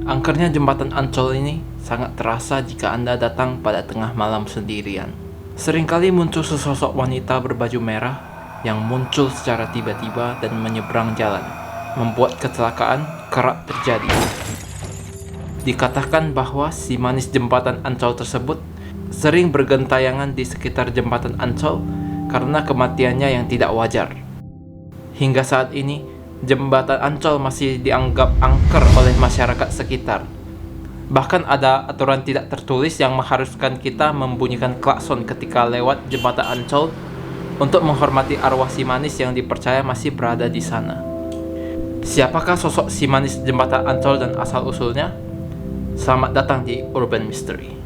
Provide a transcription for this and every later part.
Angkernya jembatan Ancol ini sangat terasa jika Anda datang pada tengah malam sendirian. Seringkali muncul sesosok wanita berbaju merah yang muncul secara tiba-tiba dan menyeberang jalan, membuat kecelakaan kerap terjadi. Dikatakan bahwa si manis jembatan Ancol tersebut sering bergentayangan di sekitar jembatan Ancol karena kematiannya yang tidak wajar. Hingga saat ini, jembatan Ancol masih dianggap angker oleh masyarakat sekitar. Bahkan ada aturan tidak tertulis yang mengharuskan kita membunyikan klakson ketika lewat jembatan Ancol untuk menghormati arwah si manis yang dipercaya masih berada di sana. Siapakah sosok si manis jembatan Ancol dan asal-usulnya? Selamat datang di Urban Mystery.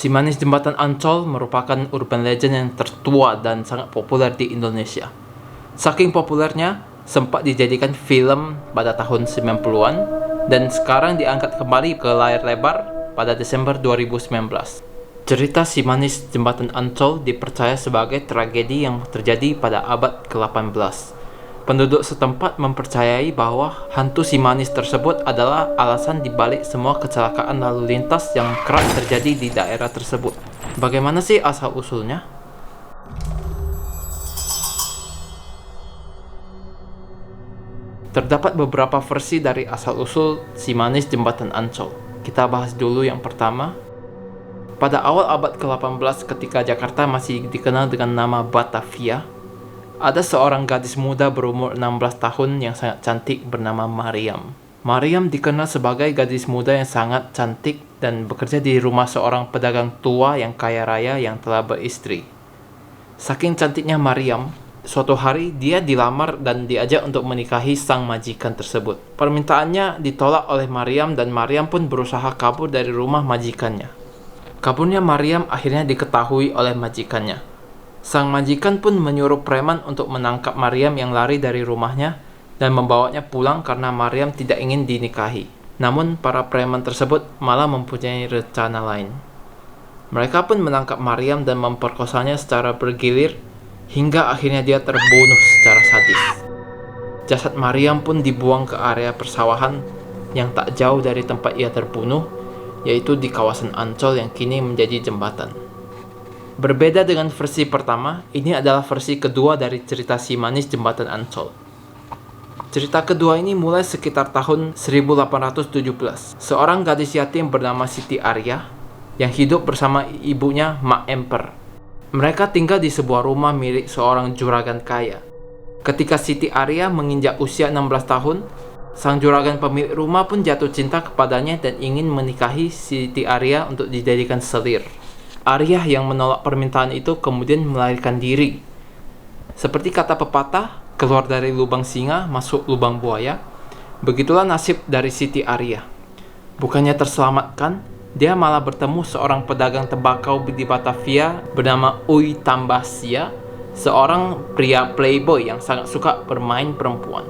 Si manis jembatan Ancol merupakan urban legend yang tertua dan sangat populer di Indonesia. Saking populernya, sempat dijadikan film pada tahun 90-an dan sekarang diangkat kembali ke layar lebar pada Desember 2019. Cerita si manis jembatan Ancol dipercaya sebagai tragedi yang terjadi pada abad ke-18. Penduduk setempat mempercayai bahwa hantu si manis tersebut adalah alasan dibalik semua kecelakaan lalu lintas yang kerap terjadi di daerah tersebut. Bagaimana sih asal-usulnya? Terdapat beberapa versi dari asal-usul si manis jembatan Ancol. Kita bahas dulu yang pertama. Pada awal abad ke-18 ketika Jakarta masih dikenal dengan nama Batavia, ada seorang gadis muda berumur 16 tahun yang sangat cantik bernama Mariam. Mariam dikenal sebagai gadis muda yang sangat cantik dan bekerja di rumah seorang pedagang tua yang kaya raya yang telah beristri. Saking cantiknya Mariam, suatu hari dia dilamar dan diajak untuk menikahi sang majikan tersebut. Permintaannya ditolak oleh Mariam dan Mariam pun berusaha kabur dari rumah majikannya. Kaburnya Mariam akhirnya diketahui oleh majikannya. Sang majikan pun menyuruh preman untuk menangkap Mariam yang lari dari rumahnya dan membawanya pulang karena Mariam tidak ingin dinikahi. Namun para preman tersebut malah mempunyai rencana lain. Mereka pun menangkap Mariam dan memperkosanya secara bergilir hingga akhirnya dia terbunuh secara sadis. Jasad Mariam pun dibuang ke area persawahan yang tak jauh dari tempat ia terbunuh, yaitu di kawasan Ancol yang kini menjadi jembatan. Berbeda dengan versi pertama, ini adalah versi kedua dari cerita si manis jembatan Ancol. Cerita kedua ini mulai sekitar tahun 1817. Seorang gadis yatim bernama Siti Arya yang hidup bersama ibunya Mak Emper. Mereka tinggal di sebuah rumah milik seorang juragan kaya. Ketika Siti Arya menginjak usia 16 tahun, sang juragan pemilik rumah pun jatuh cinta kepadanya dan ingin menikahi Siti Arya untuk dijadikan selir. Arya yang menolak permintaan itu kemudian melarikan diri. Seperti kata pepatah, keluar dari lubang singa, masuk lubang buaya. Begitulah nasib dari Siti Arya. Bukannya terselamatkan, dia malah bertemu seorang pedagang tembakau di Batavia bernama Uy Tambasia, seorang pria playboy yang sangat suka bermain perempuan.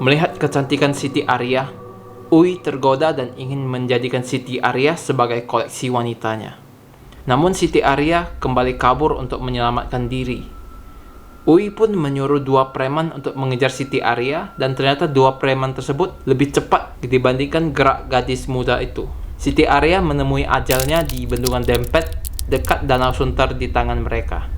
Melihat kecantikan Siti Arya, Uy tergoda dan ingin menjadikan Siti Arya sebagai koleksi wanitanya. Namun Siti Arya kembali kabur untuk menyelamatkan diri. Uy pun menyuruh dua preman untuk mengejar Siti Arya dan ternyata dua preman tersebut lebih cepat dibandingkan gerak gadis muda itu. Siti Arya menemui ajalnya di Bendungan Dempet dekat Danau Sunter di tangan mereka.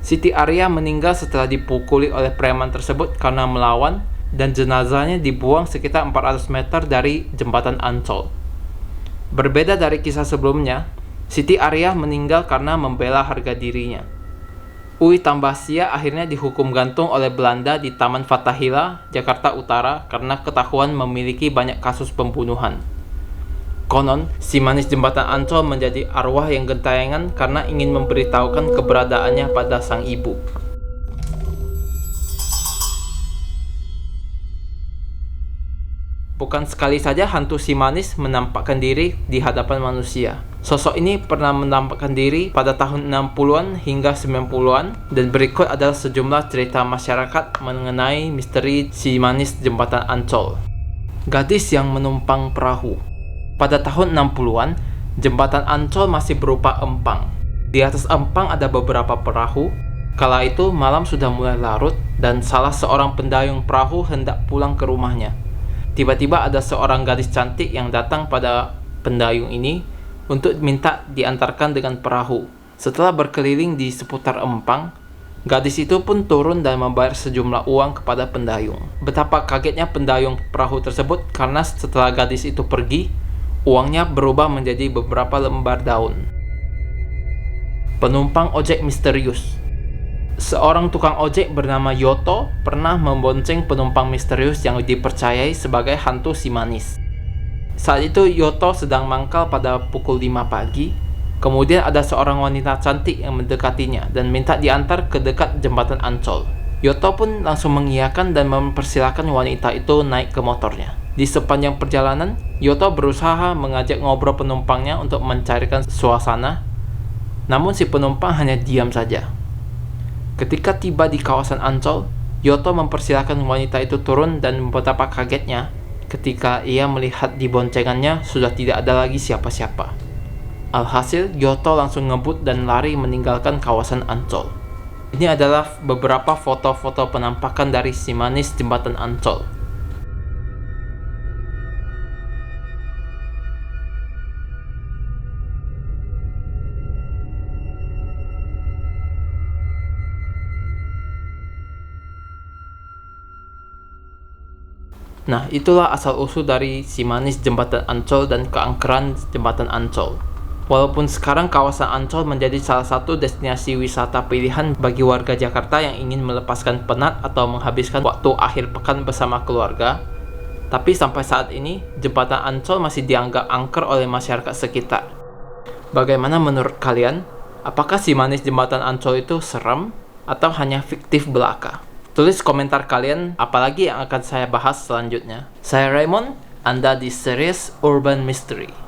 Siti Arya meninggal setelah dipukuli oleh preman tersebut karena melawan dan jenazahnya dibuang sekitar 400 meter dari jembatan Ancol. Berbeda dari kisah sebelumnya, Siti Arya meninggal karena membela harga dirinya. Uy Tambasia akhirnya dihukum gantung oleh Belanda di Taman Fathahillah, Jakarta Utara karena ketahuan memiliki banyak kasus pembunuhan. Konon, si manis jembatan Ancol menjadi arwah yang gentayangan karena ingin memberitahukan keberadaannya pada sang ibu. Bukan sekali saja hantu si manis menampakkan diri di hadapan manusia. Sosok ini pernah menampakkan diri pada tahun 60-an hingga 90-an, dan berikut adalah sejumlah cerita masyarakat mengenai misteri si manis jembatan Ancol. Gadis yang menumpang perahu. Pada tahun 60-an, Jembatan Ancol masih berupa empang. Di atas empang ada beberapa perahu. Kala itu malam sudah mulai larut dan salah seorang pendayung perahu hendak pulang ke rumahnya. Tiba-tiba ada seorang gadis cantik yang datang pada pendayung ini untuk minta diantarkan dengan perahu. Setelah berkeliling di seputar empang, gadis itu pun turun dan membayar sejumlah uang kepada pendayung. Betapa kagetnya pendayung perahu tersebut karena setelah gadis itu pergi, uangnya berubah menjadi beberapa lembar daun. Penumpang ojek misterius. Seorang tukang ojek bernama Yoto pernah membonceng penumpang misterius yang dipercayai sebagai hantu si manis. Saat itu Yoto sedang mangkal pada pukul 5 pagi. Kemudian ada seorang wanita cantik yang mendekatinya dan minta diantar ke dekat jembatan Ancol. Yoto pun langsung mengiyakan dan mempersilahkan wanita itu naik ke motornya. Di sepanjang perjalanan, Yoto berusaha mengajak ngobrol penumpangnya untuk mencarikan suasana. Namun si penumpang hanya diam saja. Ketika tiba di kawasan Ancol, Yoto mempersilahkan wanita itu turun dan betapa kagetnya ketika ia melihat di boncengannya sudah tidak ada lagi siapa-siapa. Alhasil, Yoto langsung ngebut dan lari meninggalkan kawasan Ancol. Ini adalah beberapa foto-foto penampakan dari si manis jembatan Ancol. Nah, itulah asal-usul dari si manis jembatan Ancol dan keangkeran jembatan Ancol. Walaupun sekarang kawasan Ancol menjadi salah satu destinasi wisata pilihan bagi warga Jakarta yang ingin melepaskan penat atau menghabiskan waktu akhir pekan bersama keluarga, tapi sampai saat ini, jembatan Ancol masih dianggap angker oleh masyarakat sekitar. Bagaimana menurut kalian? Apakah si manis jembatan Ancol itu serem atau hanya fiktif belaka? Tulis komentar kalian apalagi yang akan saya bahas selanjutnya. Saya Raymond, Anda di series Urban Mystery.